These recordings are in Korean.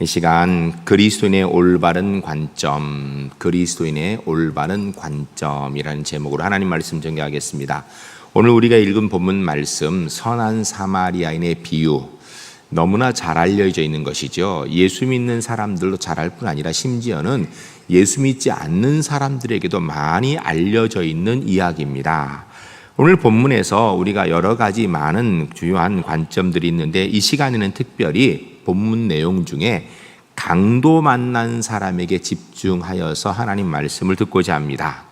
이 시간 그리스도인의 올바른 관점, 그리스도인의 올바른 관점이라는 제목으로 하나님 말씀 전개하겠습니다. 오늘 우리가 읽은 본문 말씀, 선한 사마리아인의 비유, 너무나 잘 알려져 있는 것이죠. 예수 믿는 사람들도 잘 알 뿐 아니라 심지어는 예수 믿지 않는 사람들에게도 많이 알려져 있는 이야기입니다. 오늘 본문에서 우리가 여러 가지 많은 주요한 관점들이 있는데, 이 시간에는 특별히 본문 내용 중에 강도 만난 사람에게 집중하여서 하나님 말씀을 듣고자 합니다.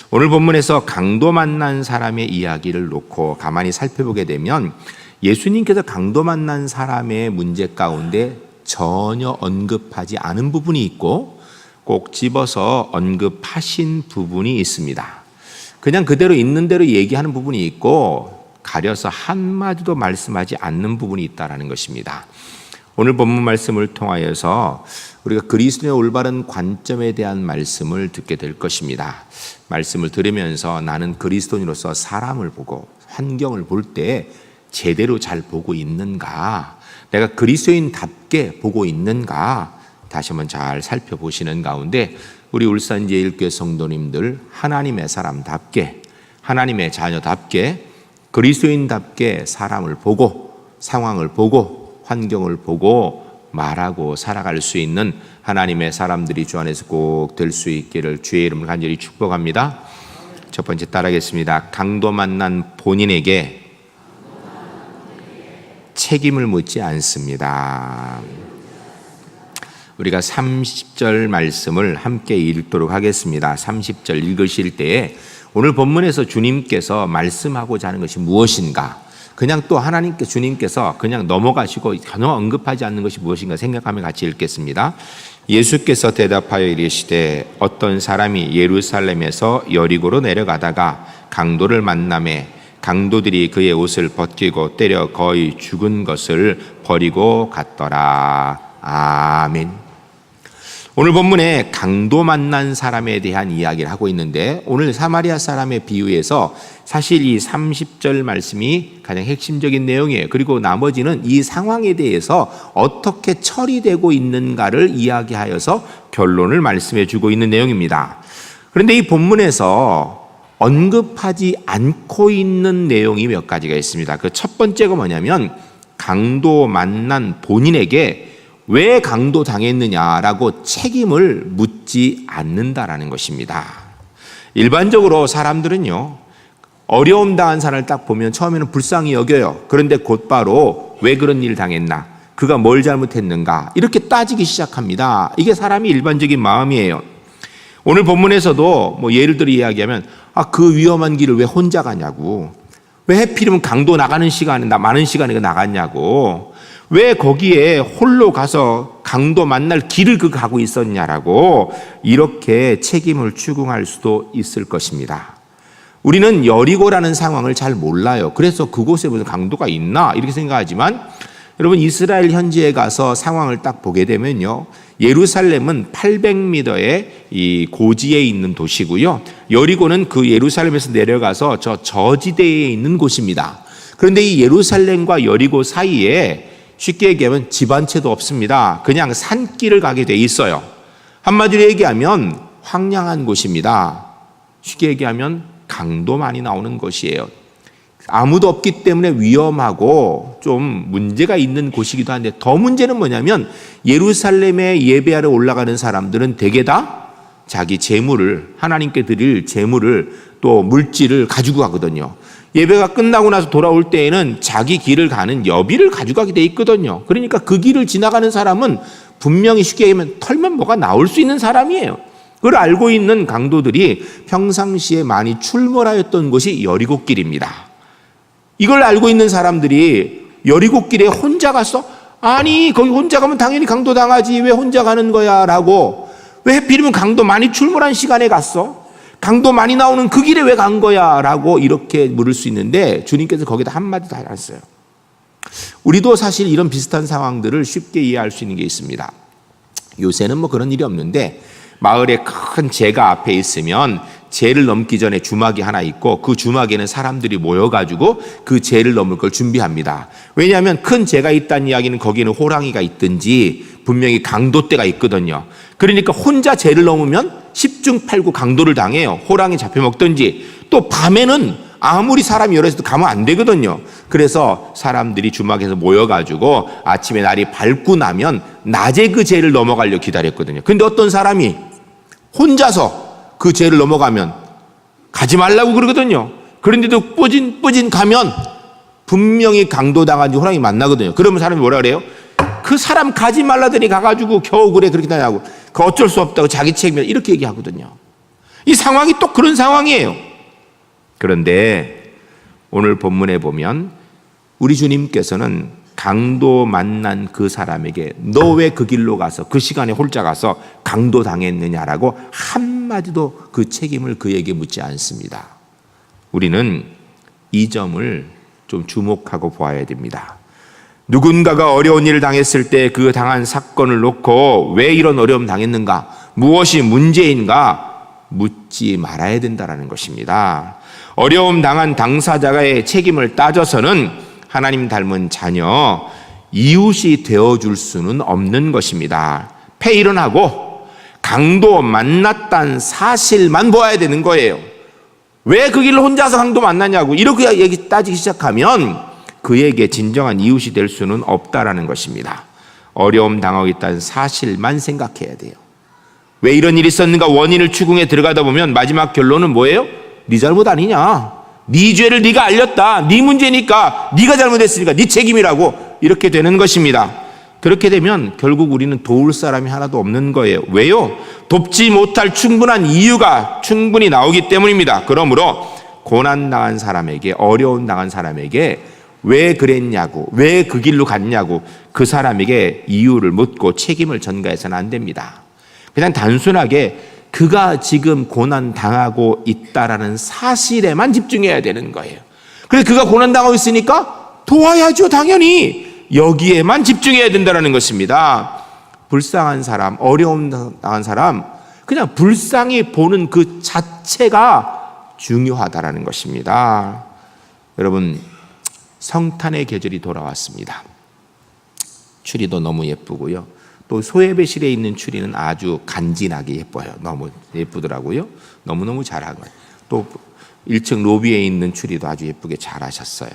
오늘 본문에서 강도 만난 사람의 이야기를 놓고 가만히 살펴보게 되면, 예수님께서 강도 만난 사람의 문제 가운데 전혀 언급하지 않은 부분이 있고 꼭 집어서 언급하신 부분이 있습니다. 그냥 그대로 있는 대로 얘기하는 부분이 있고 가려서 한마디도 말씀하지 않는 부분이 있다는 것입니다. 오늘 본문 말씀을 통하여서 우리가 그리스도의 올바른 관점에 대한 말씀을 듣게 될 것입니다. 말씀을 들으면서 나는 그리스도인으로서 사람을 보고 환경을 볼 때 제대로 잘 보고 있는가, 내가 그리스도인답게 보고 있는가, 다시 한번 잘 살펴보시는 가운데 우리 울산 제1교회 성도님들 하나님의 사람답게, 하나님의 자녀답게, 그리스도인답게 사람을 보고 상황을 보고 환경을 보고 말하고 살아갈 수 있는 하나님의 사람들이 주 안에서 꼭 될 수 있기를 주의 이름으로 간절히 축복합니다. 첫 번째 따라하겠습니다. 강도 만난 본인에게 책임을 묻지 않습니다. 우리가 30절 말씀을 함께 읽도록 하겠습니다. 30절 읽으실 때에 오늘 본문에서 주님께서 말씀하고자 하는 것이 무엇인가, 그냥 또 하나님께 주님께서 그냥 넘어가시고 전혀 언급하지 않는 것이 무엇인가 생각하며 같이 읽겠습니다. 예수께서 대답하여 이르시되 어떤 사람이 예루살렘에서 여리고로 내려가다가 강도를 만나매 강도들이 그의 옷을 벗기고 때려 거의 죽은 것을 버리고 갔더라. 아멘. 오늘 본문에 강도 만난 사람에 대한 이야기를 하고 있는데, 오늘 사마리아 사람의 비유에서 사실 이 30절 말씀이 가장 핵심적인 내용이에요. 그리고 나머지는 이 상황에 대해서 어떻게 처리되고 있는가를 이야기하여서 결론을 말씀해 주고 있는 내용입니다. 그런데 이 본문에서 언급하지 않고 있는 내용이 몇 가지가 있습니다. 그 첫 번째가 뭐냐면, 강도 만난 본인에게 왜 강도 당했느냐라고 책임을 묻지 않는다라는 것입니다. 일반적으로 사람들은요, 어려움 당한 사람을 딱 보면 처음에는 불쌍히 여겨요. 그런데 곧바로 왜 그런 일을 당했나, 그가 뭘 잘못했는가, 이렇게 따지기 시작합니다. 이게 사람이 일반적인 마음이에요. 오늘 본문에서도 예를 들어 이야기하면, 그 위험한 길을 왜 혼자 가냐고, 왜 하필이면 강도 나가는 시간에 많은 시간에 나갔냐고, 왜 거기에 홀로 가서 강도 만날 길을 가고 있었냐라고 이렇게 책임을 추궁할 수도 있을 것입니다. 우리는 여리고라는 상황을 잘 몰라요. 그래서 그곳에 무슨 강도가 있나 이렇게 생각하지만, 여러분 이스라엘 현지에 가서 상황을 딱 보게 되면요, 예루살렘은 800m의 이 고지에 있는 도시고요, 여리고는 그 예루살렘에서 내려가서 저지대에 있는 곳입니다. 그런데 이 예루살렘과 여리고 사이에 쉽게 얘기하면 집 한 채도 없습니다. 그냥 산길을 가게 돼 있어요. 한마디로 얘기하면 황량한 곳입니다. 쉽게 얘기하면 강도 많이 나오는 곳이에요. 아무도 없기 때문에 위험하고 좀 문제가 있는 곳이기도 한데, 더 문제는 뭐냐면 예루살렘에 예배하러 올라가는 사람들은 대개 다 자기 재물을, 하나님께 드릴 재물을 또 물질을 가지고 가거든요. 예배가 끝나고 나서 돌아올 때에는 자기 길을 가는 여비를 가져가게 돼 있거든요. 그러니까 그 길을 지나가는 사람은 분명히 쉽게 얘기하면 털면 뭐가 나올 수 있는 사람이에요. 그걸 알고 있는 강도들이 평상시에 많이 출몰하였던 곳이 여리고길입니다. 이걸 알고 있는 사람들이 여리고길에 혼자 갔어? 아니, 거기 혼자 가면 당연히 강도 당하지, 왜 혼자 가는 거야? 라고, 왜 하필이면 강도 많이 출몰한 시간에 갔어? 강도 많이 나오는 그 길에 왜 간 거야? 라고 이렇게 물을 수 있는데, 주님께서 거기다 한마디도 안 했어요. 우리도 사실 이런 비슷한 상황들을 쉽게 이해할 수 있는 게 있습니다. 요새는 그런 일이 없는데, 마을에 큰 제가 앞에 있으면 제를 넘기 전에 주막이 하나 있고, 그 주막에는 사람들이 모여가지고 그 제를 넘을 걸 준비합니다. 왜냐하면 큰 제가 있다는 이야기는 거기는 호랑이가 있든지 분명히 강도 때가 있거든요. 그러니까 혼자 죄를 넘으면 10중 8구 강도를 당해요. 호랑이 잡혀먹든지, 또 밤에는 아무리 사람이 여러 있어도 가면 안 되거든요. 그래서 사람들이 주막에서 모여가지고 아침에 날이 밝고 나면 낮에 그 죄를 넘어가려고 기다렸거든요. 근데 어떤 사람이 혼자서 그 죄를 넘어가면 가지 말라고 그러거든요. 그런데도 뿌진 가면 분명히 강도당한 호랑이 만나거든요. 그러면 사람이 뭐라 그래요? 그 사람 가지 말라더니 가가지고 겨우 그래 그렇게 다냐고, 그 어쩔 수 없다고 자기 책임이다 이렇게 얘기하거든요. 이 상황이 또 그런 상황이에요. 그런데 오늘 본문에 보면 우리 주님께서는 강도 만난 그 사람에게 너 왜 그 길로 가서 그 시간에 홀짝 가서 강도 당했느냐라고 한마디도 그 책임을 그에게 묻지 않습니다. 우리는 이 점을 좀 주목하고 보아야 됩니다. 누군가가 어려운 일을 당했을 때 그 당한 사건을 놓고 왜 이런 어려움 당했는가, 무엇이 문제인가 묻지 말아야 된다는 것입니다. 어려움 당한 당사자의 책임을 따져서는 하나님 닮은 자녀, 이웃이 되어줄 수는 없는 것입니다. 폐일은하고 강도 만났다는 사실만 보아야 되는 거예요. 왜 그 길을 혼자서 강도 만나냐고 이렇게 얘기 따지기 시작하면 그에게 진정한 이웃이 될 수는 없다라는 것입니다. 어려움 당하고 있다는 사실만 생각해야 돼요. 왜 이런 일이 있었는가 원인을 추궁해 들어가다 보면 마지막 결론은 뭐예요? 네 잘못 아니냐, 네 죄를 네가 알렸다, 네 문제니까, 네가 잘못했으니까 네 책임이라고 이렇게 되는 것입니다. 그렇게 되면 결국 우리는 도울 사람이 하나도 없는 거예요. 왜요? 돕지 못할 충분한 이유가 충분히 나오기 때문입니다. 그러므로 고난당한 사람에게, 어려움 당한 사람에게 왜 그랬냐고, 왜 그 길로 갔냐고 그 사람에게 이유를 묻고 책임을 전가해서는 안 됩니다. 그냥 단순하게 그가 지금 고난당하고 있다라는 사실에만 집중해야 되는 거예요. 그래서 그가 고난당하고 있으니까 도와야죠. 당연히 여기에만 집중해야 된다는 것입니다. 불쌍한 사람, 어려움 당한 사람, 그냥 불쌍히 보는 그 자체가 중요하다는 것입니다. 여러분, 성탄의 계절이 돌아왔습니다. 추리도 너무 예쁘고요. 또 소예배실에 있는 추리는 아주 간지나게 예뻐요. 너무 예쁘더라고요. 너무너무 잘한 거예요. 또 1층 로비에 있는 추리도 아주 예쁘게 잘하셨어요.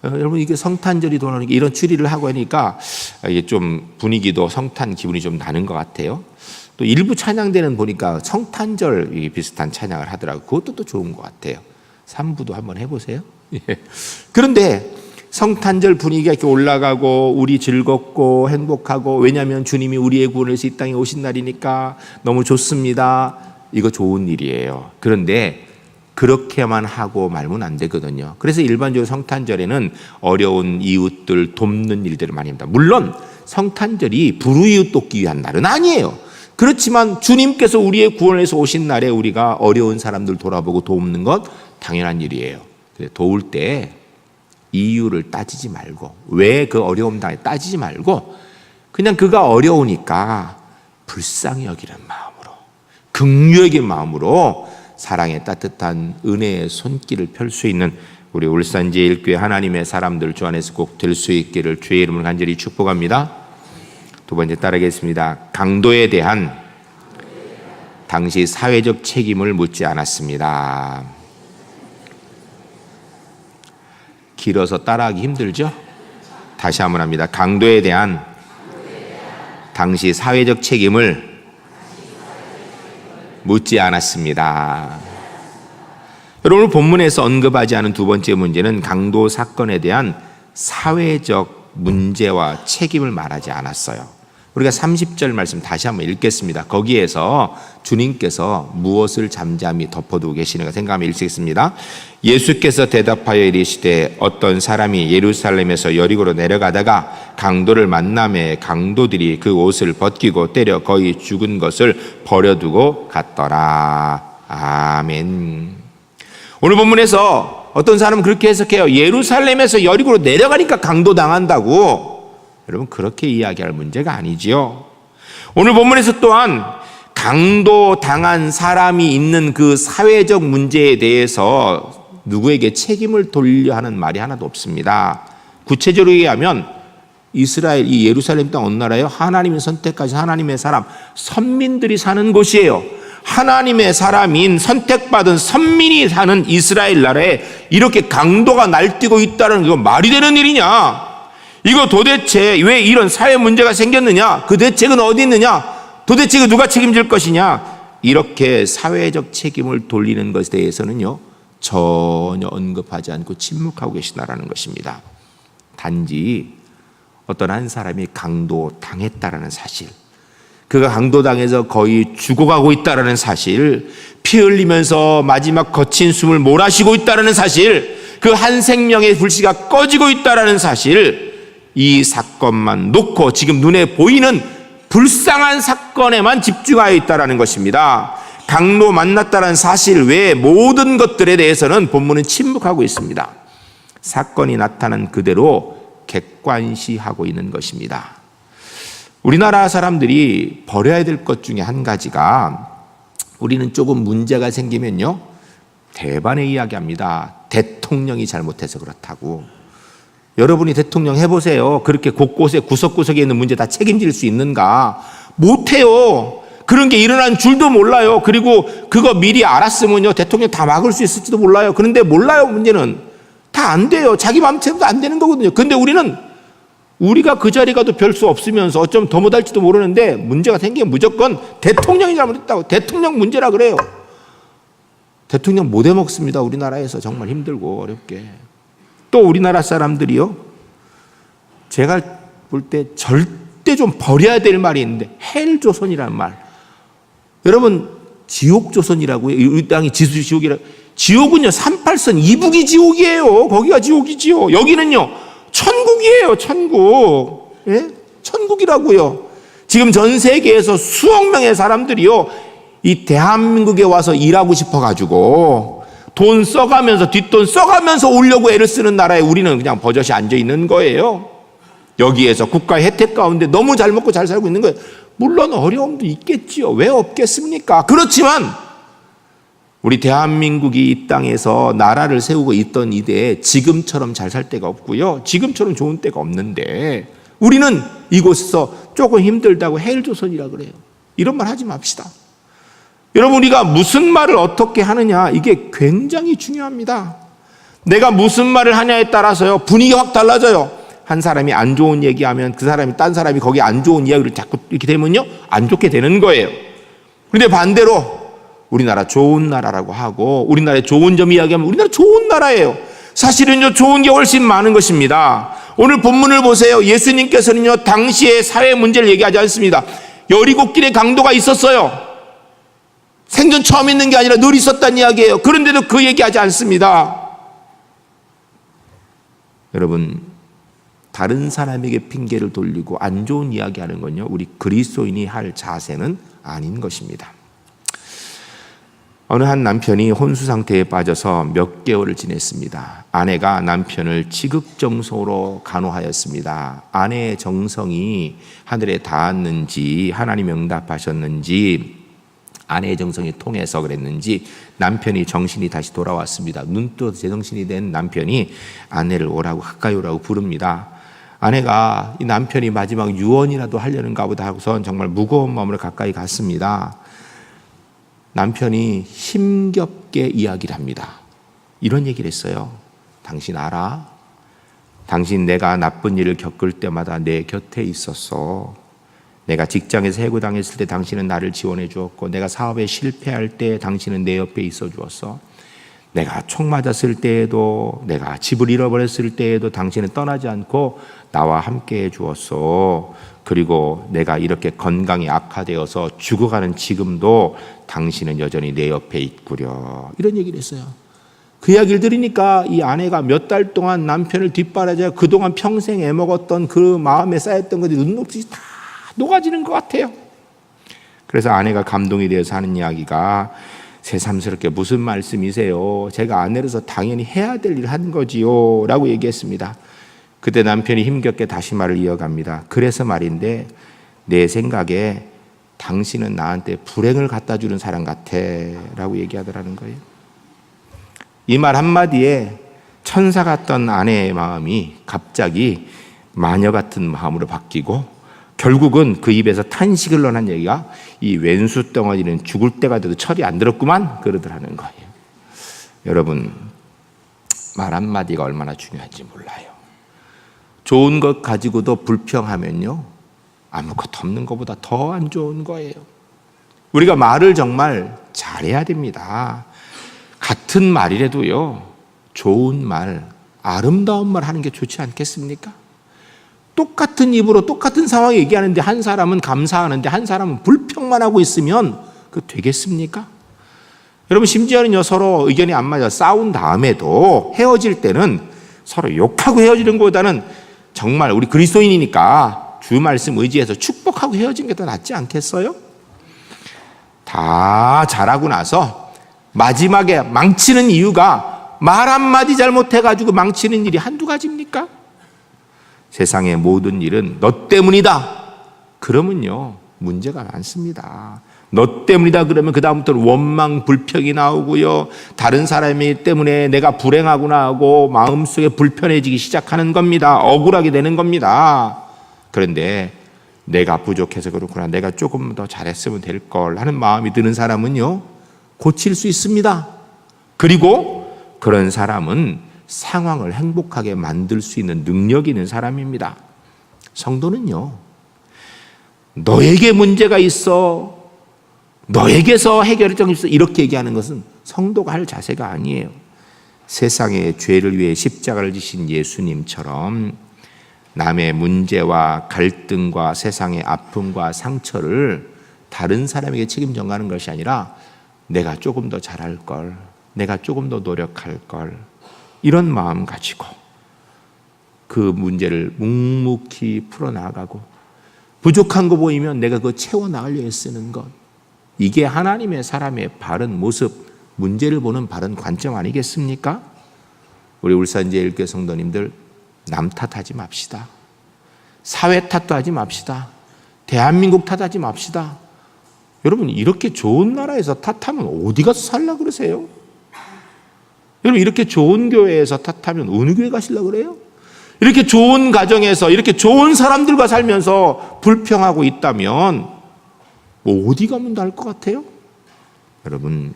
여러분, 이게 성탄절이 돌아오니까 이런 추리를 하고 하니까 이게 좀 분위기도 성탄 기분이 좀 나는 것 같아요. 또 일부 찬양대는 보니까 성탄절 비슷한 찬양을 하더라고요. 그것도 또 좋은 것 같아요. 3부도 한번 해보세요. 그런데 성탄절 분위기가 이렇게 올라가고 우리 즐겁고 행복하고, 왜냐하면 주님이 우리의 구원을 위해서 이 땅에 오신 날이니까 너무 좋습니다. 이거 좋은 일이에요. 그런데 그렇게만 하고 말면 안 되거든요. 그래서 일반적으로 성탄절에는 어려운 이웃들 돕는 일들을 많이 합니다. 물론 성탄절이 불우이웃 돕기 위한 날은 아니에요. 그렇지만 주님께서 우리의 구원을 위해서 오신 날에 우리가 어려운 사람들 돌아보고 돕는 것 당연한 일이에요. 도울 때 이유를 따지지 말고, 왜 그 어려움 당해 따지지 말고, 그냥 그가 어려우니까 불쌍히 여기는 마음으로, 긍휼히 여기는 마음으로 사랑의 따뜻한 은혜의 손길을 펼 수 있는 우리 울산제일교회 하나님의 사람들 주 안에서 꼭 될 수 있기를 주의 이름으로 간절히 축복합니다. 두 번째 따르겠습니다. 강도에 대한 당시 사회적 책임을 묻지 않았습니다. 길어서 따라하기 힘들죠? 다시 한번 합니다. 강도에 대한 당시 사회적 책임을 묻지 않았습니다. 여러분, 본문에서 언급하지 않은 두 번째 문제는 강도 사건에 대한 사회적 문제와 책임을 말하지 않았어요. 우리가 30절 말씀 다시 한번 읽겠습니다. 거기에서 주님께서 무엇을 잠잠히 덮어두고 계시는가 생각하며 읽겠습니다. 예수께서 대답하여 이르시되 어떤 사람이 예루살렘에서 여리고로 내려가다가 강도를 만나매 강도들이 그 옷을 벗기고 때려 거의 죽은 것을 버려두고 갔더라. 아멘. 오늘 본문에서 어떤 사람은 그렇게 해석해요. 예루살렘에서 여리고로 내려가니까 강도 당한다고. 여러분, 그렇게 이야기할 문제가 아니지요. 오늘 본문에서 또한 강도 당한 사람이 있는 그 사회적 문제에 대해서 누구에게 책임을 돌려 하는 말이 하나도 없습니다. 구체적으로 얘기하면 이스라엘, 이 예루살렘 땅 어느 나라예요? 하나님이 선택하신 하나님의 사람, 선민들이 사는 곳이에요. 하나님의 사람인 선택받은 선민이 사는 이스라엘 나라에 이렇게 강도가 날뛰고 있다는 거 말이 되는 일이냐? 이거 도대체 왜 이런 사회 문제가 생겼느냐? 그 대책은 어디 있느냐? 도대체 이거 누가 책임질 것이냐? 이렇게 사회적 책임을 돌리는 것에 대해서는요, 전혀 언급하지 않고 침묵하고 계시다라는 것입니다. 단지 어떤 한 사람이 강도당했다라는 사실, 그가 강도당해서 거의 죽어가고 있다라는 사실, 피 흘리면서 마지막 거친 숨을 몰아쉬고 있다라는 사실, 그 한 생명의 불씨가 꺼지고 있다라는 사실, 이 사건만 놓고 지금 눈에 보이는 불쌍한 사건에만 집중하여 있다라는 것입니다. 강도 만났다는 사실 외에 모든 것들에 대해서는 본문은 침묵하고 있습니다. 사건이 나타난 그대로 객관시하고 있는 것입니다. 우리나라 사람들이 버려야 될 것 중에 한 가지가, 우리는 조금 문제가 생기면요, 대반의 이야기합니다. 대통령이 잘못해서 그렇다고. 여러분이 대통령 해보세요. 그렇게 곳곳에 구석구석에 있는 문제 다 책임질 수 있는가? 못해요. 그런 게 일어난 줄도 몰라요. 그리고 그거 미리 알았으면요, 대통령 다 막을 수 있을지도 몰라요. 그런데 몰라요. 문제는 다 안 돼요. 자기 마음대로도 안 되는 거거든요. 근데 우리가 그 자리 가도 별 수 없으면서 어쩌면 더 못할지도 모르는데, 문제가 생기면 무조건 대통령이 잘못했다고, 대통령 문제라 그래요. 대통령 못 해먹습니다. 우리나라에서 정말 힘들고 어렵게. 또 우리나라 사람들이요, 제가 볼 때 절대 좀 버려야 될 말이 있는데, 헬조선이라는 말. 여러분, 지옥조선이라고요. 이 땅이 지옥이라. 지옥은요, 38선 이북이 지옥이에요. 거기가 지옥이지요. 여기는요, 천국이에요. 천국. 예? 천국이라고요. 지금 전 세계에서 수억 명의 사람들이요, 이 대한민국에 와서 일하고 싶어가지고 돈 써가면서, 뒷돈 써가면서 오려고 애를 쓰는 나라에 우리는 그냥 버젓이 앉아있는 거예요. 여기에서 국가의 혜택 가운데 너무 잘 먹고 잘 살고 있는 거예요. 물론 어려움도 있겠지요. 왜 없겠습니까? 그렇지만 우리 대한민국이 이 땅에서 나라를 세우고 있던 이때에 지금처럼 잘 살 때가 없고요, 지금처럼 좋은 때가 없는데, 우리는 이곳에서 조금 힘들다고 헬조선이라 그래요. 이런 말 하지 맙시다. 여러분, 우리가 무슨 말을 어떻게 하느냐, 이게 굉장히 중요합니다. 내가 무슨 말을 하냐에 따라서요, 분위기가 확 달라져요. 한 사람이 안 좋은 얘기하면 그 사람이, 딴 사람이 거기 안 좋은 이야기를 자꾸 이렇게 되면요, 안 좋게 되는 거예요. 그런데 반대로 우리나라 좋은 나라라고 하고, 우리나라의 좋은 점 이야기하면 우리나라 좋은 나라예요. 사실은요, 좋은 게 훨씬 많은 것입니다. 오늘 본문을 보세요. 예수님께서는요, 당시의 사회 문제를 얘기하지 않습니다. 여리고길에 강도가 있었어요. 생전 처음 있는 게 아니라 늘 있었다는 이야기예요. 그런데도 그 얘기하지 않습니다. 여러분, 다른 사람에게 핑계를 돌리고 안 좋은 이야기하는 건요, 우리 그리스도인이 할 자세는 아닌 것입니다. 어느 한 남편이 혼수 상태에 빠져서 몇 개월을 지냈습니다. 아내가 남편을 지극정성으로 간호하였습니다. 아내의 정성이 하늘에 닿았는지, 하나님이 응답하셨는지, 아내의 정성이 통해서 그랬는지 남편이 정신이 다시 돌아왔습니다. 눈뜨 제정신이 된 남편이 아내를 오라고, 가까이 오라고 부릅니다. 아내가 이 남편이 마지막 유언이라도 하려는가 보다 하고선 정말 무거운 마음으로 가까이 갔습니다. 남편이 힘겹게 이야기를 합니다. 이런 얘기를 했어요. 당신 알아? 당신 내가 나쁜 일을 겪을 때마다 내 곁에 있었어. 내가 직장에서 해고당했을 때 당신은 나를 지원해 주었고, 내가 사업에 실패할 때 당신은 내 옆에 있어 주었어. 내가 총 맞았을 때에도, 내가 집을 잃어버렸을 때에도 당신은 떠나지 않고 나와 함께 해 주었어. 그리고 내가 이렇게 건강이 악화되어서 죽어가는 지금도 당신은 여전히 내 옆에 있구려. 이런 얘기를 했어요. 그 이야기를 들으니까 이 아내가 몇 달 동안 남편을 뒷바라지하고 그동안 평생 애먹었던 그 마음에 쌓였던 것들이 눈녹듯이 다 녹아지는 것 같아요. 그래서 아내가 감동이 되어서 하는 이야기가, 새삼스럽게 무슨 말씀이세요? 제가 아내로서 당연히 해야 될 일을 한 거지요 라고 얘기했습니다. 그때 남편이 힘겹게 다시 말을 이어갑니다. 그래서 말인데, 내 생각에 당신은 나한테 불행을 갖다 주는 사람 같아 라고 얘기하더라는 거예요. 이 말 한마디에 천사 같던 아내의 마음이 갑자기 마녀 같은 마음으로 바뀌고 결국은 그 입에서 탄식을 넣는 얘기가 이 왼수 덩어리는 죽을 때가 돼도 철이 안 들었구만 그러더라는 거예요. 여러분, 말 한마디가 얼마나 중요한지 몰라요. 좋은 것 가지고도 불평하면요, 아무것도 없는 것보다 더 안 좋은 거예요. 우리가 말을 정말 잘해야 됩니다. 같은 말이라도요, 좋은 말, 아름다운 말 하는 게 좋지 않겠습니까? 똑같은 입으로 똑같은 상황 얘기하는데 한 사람은 감사하는데 한 사람은 불평만 하고 있으면 그 되겠습니까? 여러분, 심지어는요, 서로 의견이 안 맞아 싸운 다음에도 헤어질 때는 서로 욕하고 헤어지는 것보다는 정말 우리 그리스도인이니까 주 말씀 의지해서 축복하고 헤어지는 게 더 낫지 않겠어요? 다 잘하고 나서 마지막에 망치는 이유가 말 한마디 잘못해가지고 망치는 일이 한두 가지입니까? 세상의 모든 일은 너 때문이다 그러면요, 문제가 많습니다. 너 때문이다 그러면 그 다음부터는 원망, 불평이 나오고요, 다른 사람이 때문에 내가 불행하구나 하고 마음속에 불편해지기 시작하는 겁니다. 억울하게 되는 겁니다. 그런데 내가 부족해서 그렇구나, 내가 조금 더 잘했으면 될 걸 하는 마음이 드는 사람은요, 고칠 수 있습니다. 그리고 그런 사람은 상황을 행복하게 만들 수 있는 능력이 있는 사람입니다. 성도는요, 너에게 문제가 있어, 너에게서 해결점이 있어, 이렇게 얘기하는 것은 성도가 할 자세가 아니에요. 세상의 죄를 위해 십자가를 지신 예수님처럼 남의 문제와 갈등과 세상의 아픔과 상처를 다른 사람에게 책임져 가는 것이 아니라 내가 조금 더 잘할 걸, 내가 조금 더 노력할 걸, 이런 마음 가지고 그 문제를 묵묵히 풀어나가고 부족한 거 보이면 내가 그거 채워나가려 애쓰는 것, 이게 하나님의 사람의 바른 모습, 문제를 보는 바른 관점 아니겠습니까? 우리 울산제일교회 성도님들, 남 탓하지 맙시다. 사회 탓도 하지 맙시다. 대한민국 탓하지 맙시다. 여러분, 이렇게 좋은 나라에서 탓하면 어디 가서 살려고 그러세요? 여러분, 이렇게 좋은 교회에서 탓하면 어느 교회 가시려고 그래요? 이렇게 좋은 가정에서 이렇게 좋은 사람들과 살면서 불평하고 있다면 어디 가면 나을 것 같아요? 여러분,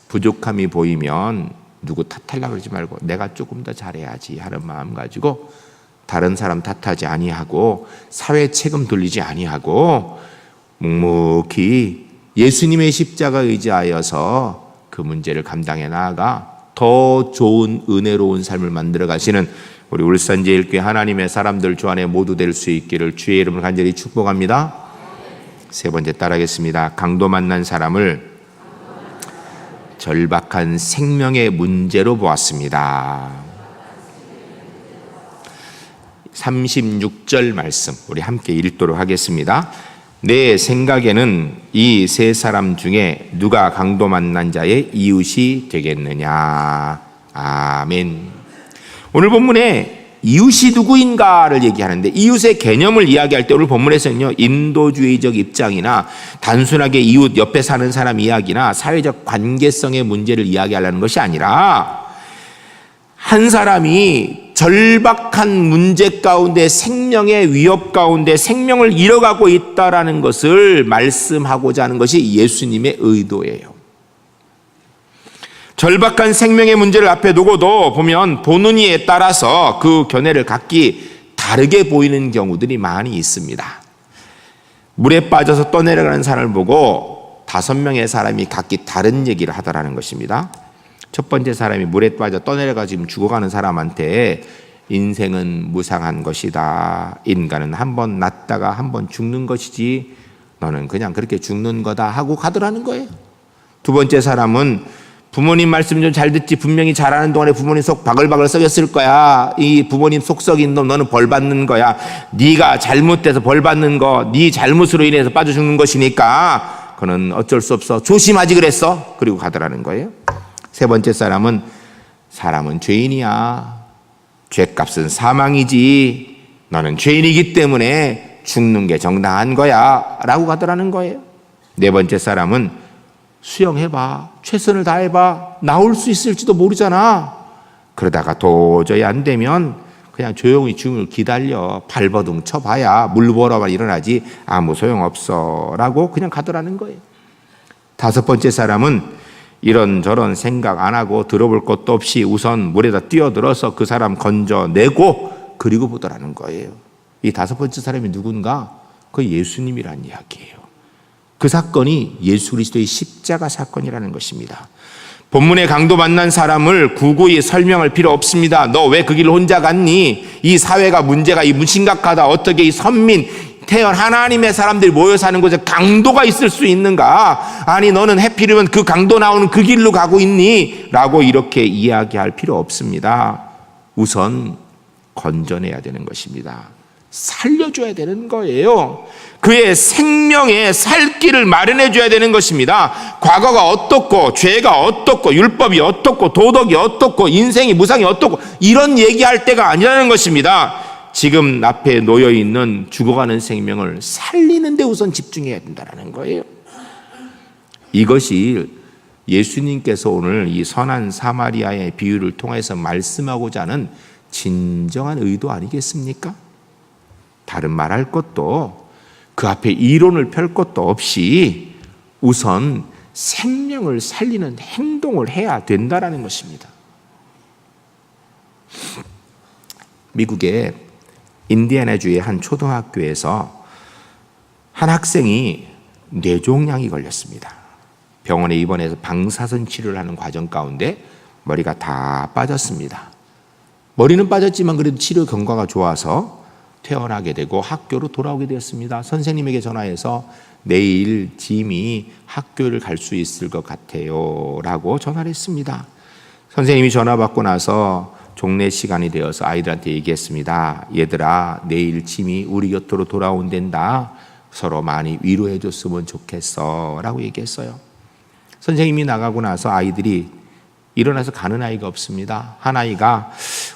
부족함이 보이면 누구 탓하려고 그러지 말고 내가 조금 더 잘해야지 하는 마음 가지고 다른 사람 탓하지 아니하고 사회 책임 돌리지 아니하고 묵묵히 예수님의 십자가 의지하여서 그 문제를 감당해 나아가 더 좋은 은혜로운 삶을 만들어 가시는 우리 울산제일교회 하나님의 사람들 주 안에 모두 될 수 있기를 주의 이름으로 간절히 축복합니다. 세 번째 따라하겠습니다. 강도 만난 사람을 절박한 생명의 문제로 보았습니다. 36절 말씀 우리 함께 읽도록 하겠습니다. 내 생각에는 이 세 사람 중에 누가 강도 만난 자의 이웃이 되겠느냐. 아멘. 오늘 본문에 이웃이 누구인가를 얘기하는데, 이웃의 개념을 이야기할 때 오늘 본문에서는요, 인도주의적 입장이나 단순하게 이웃 옆에 사는 사람 이야기나 사회적 관계성의 문제를 이야기하려는 것이 아니라 한 사람이 절박한 문제 가운데, 생명의 위협 가운데 생명을 잃어가고 있다라는 것을 말씀하고자 하는 것이 예수님의 의도예요. 절박한 생명의 문제를 앞에 두고도 보면 보는 이에 따라서 그 견해를 각기 다르게 보이는 경우들이 많이 있습니다. 물에 빠져서 떠내려가는 사람을 보고 5명의 사람이 각기 다른 얘기를 하더라는 것입니다. 첫 번째 사람이 물에 빠져 떠내려가 지금 죽어가는 사람한테 인생은 무상한 것이다. 인간은 한 번 났다가 한 번 죽는 것이지 너는 그냥 그렇게 죽는 거다 하고 가더라는 거예요. 두 번째 사람은 부모님 말씀 좀 잘 듣지, 분명히 잘하는 동안에 부모님 속 바글바글 썩였을 거야. 이 부모님 속 썩인 놈 너는 벌 받는 거야. 네가 잘못돼서 벌 받는 거, 네 잘못으로 인해서 빠져 죽는 것이니까 그는 어쩔 수 없어. 조심하지 그랬어. 그리고 가더라는 거예요. 세 번째 사람은 죄인이야. 죄값은 사망이지. 너는 죄인이기 때문에 죽는 게 정당한 거야. 라고 가더라는 거예요. 네 번째 사람은 수영해봐. 최선을 다해봐. 나올 수 있을지도 모르잖아. 그러다가 도저히 안 되면 그냥 조용히 죽음을 기다려. 발버둥 쳐봐야 물보러만 일어나지 아무 소용없어 라고 그냥 가더라는 거예요. 다섯 번째 사람은 이런저런 생각 안 하고 들어볼 것도 없이 우선 물에다 뛰어들어서 그 사람 건져내고 그리고 보더라는 거예요. 이 다섯 번째 사람이 누군가? 그 예수님이란 이야기예요. 그 사건이 예수 그리스도의 십자가 사건이라는 것입니다. 본문의 강도 만난 사람을 구구이 설명할 필요 없습니다. 너 왜 그 길을 혼자 갔니? 이 사회가 문제가 심각하다. 어떻게 이 선민 태연 하나님의 사람들이 모여 사는 곳에 강도가 있을 수 있는가? 아니 너는 해필이면 그 강도 나오는 그 길로 가고 있니? 라고 이렇게 이야기할 필요 없습니다. 우선 건져내야 되는 것입니다. 살려줘야 되는 거예요. 그의 생명에 살 길을 마련해 줘야 되는 것입니다. 과거가 어떻고 죄가 어떻고 율법이 어떻고 도덕이 어떻고 인생이 무상이 어떻고 이런 얘기할 때가 아니라는 것입니다. 지금 앞에 놓여 있는 죽어가는 생명을 살리는 데 우선 집중해야 된다는 거예요. 이것이 예수님께서 오늘 이 선한 사마리아의 비유를 통해서 말씀하고자 하는 진정한 의도 아니겠습니까? 다른 말할 것도 그 앞에 이론을 펼 것도 없이 우선 생명을 살리는 행동을 해야 된다는 것입니다. 미국의 인디애나주의 한 초등학교에서 한 학생이 뇌종양이 걸렸습니다. 병원에 입원해서 방사선 치료를 하는 과정 가운데 머리가 다 빠졌습니다. 머리는 빠졌지만 그래도 치료 경과가 좋아서 퇴원하게 되고 학교로 돌아오게 되었습니다. 선생님에게 전화해서 내일 짐이 학교를 갈 수 있을 것 같아요 라고 전화를 했습니다. 선생님이 전화 받고 나서 종례 시간이 되어서 아이들한테 얘기했습니다. 얘들아, 내일 짐이 우리 곁으로 돌아온댄다. 서로 많이 위로해 줬으면 좋겠어 라고 얘기했어요. 선생님이 나가고 나서 아이들이 일어나서 가는 아이가 없습니다. 한 아이가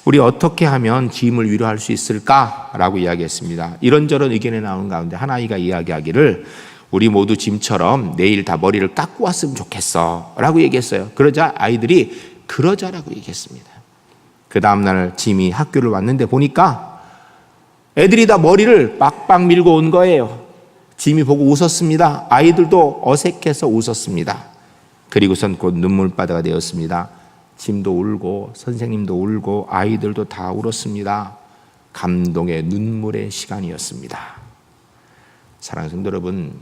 우리 어떻게 하면 짐을 위로할 수 있을까? 라고 이야기했습니다. 이런저런 의견이 나오는 가운데 한 아이가 이야기하기를 우리 모두 짐처럼 내일 다 머리를 깎고 왔으면 좋겠어 라고 얘기했어요. 그러자 아이들이 그러자라고 얘기했습니다. 그 다음날 짐이 학교를 왔는데 보니까 애들이 다 머리를 빡빡 밀고 온 거예요. 짐이 보고 웃었습니다. 아이들도 어색해서 웃었습니다. 그리고선 곧 눈물바다가 되었습니다. 짐도 울고 선생님도 울고 아이들도 다 울었습니다. 감동의 눈물의 시간이었습니다. 사랑하는 성도 여러분,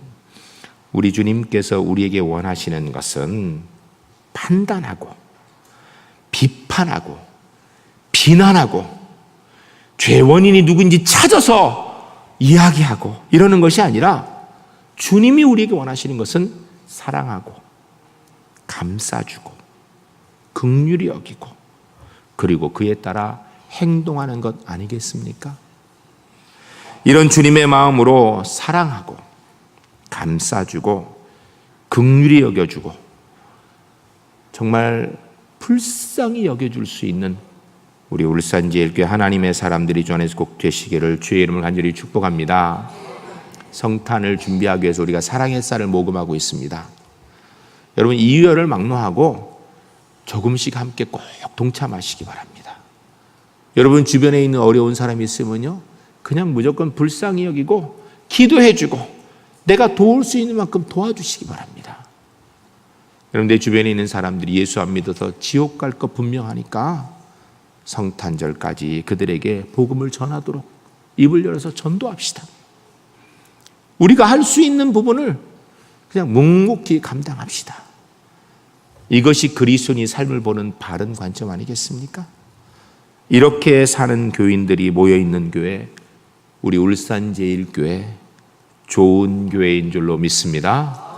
우리 주님께서 우리에게 원하시는 것은 판단하고 비판하고 비난하고 죄 원인이 누구인지 찾아서 이야기하고 이러는 것이 아니라 주님이 우리에게 원하시는 것은 사랑하고 감싸주고 긍휼히 여기고 그리고 그에 따라 행동하는 것 아니겠습니까? 이런 주님의 마음으로 사랑하고 감싸주고 긍휼히 여겨주고 정말 불쌍히 여겨줄 수 있는 우리 울산제일교회 하나님의 사람들이 주 안에서 꼭 되시기를 주의 이름을 간절히 축복합니다. 성탄을 준비하기 위해서 우리가 사랑의 쌀을 모금하고 있습니다. 여러분 이유열을 막론하고 조금씩 함께 꼭 동참하시기 바랍니다. 여러분 주변에 있는 어려운 사람이 있으면요 그냥 무조건 불쌍히 여기고 기도해주고 내가 도울 수 있는 만큼 도와주시기 바랍니다. 여러분 내 주변에 있는 사람들이 예수 안 믿어서 지옥 갈 것 분명하니까 성탄절까지 그들에게 복음을 전하도록 입을 열어서 전도합시다. 우리가 할 수 있는 부분을 그냥 묵묵히 감당합시다. 이것이 그리스도인의 삶을 보는 바른 관점 아니겠습니까? 이렇게 사는 교인들이 모여있는 교회, 우리 울산제일교회 좋은 교회인 줄로 믿습니다.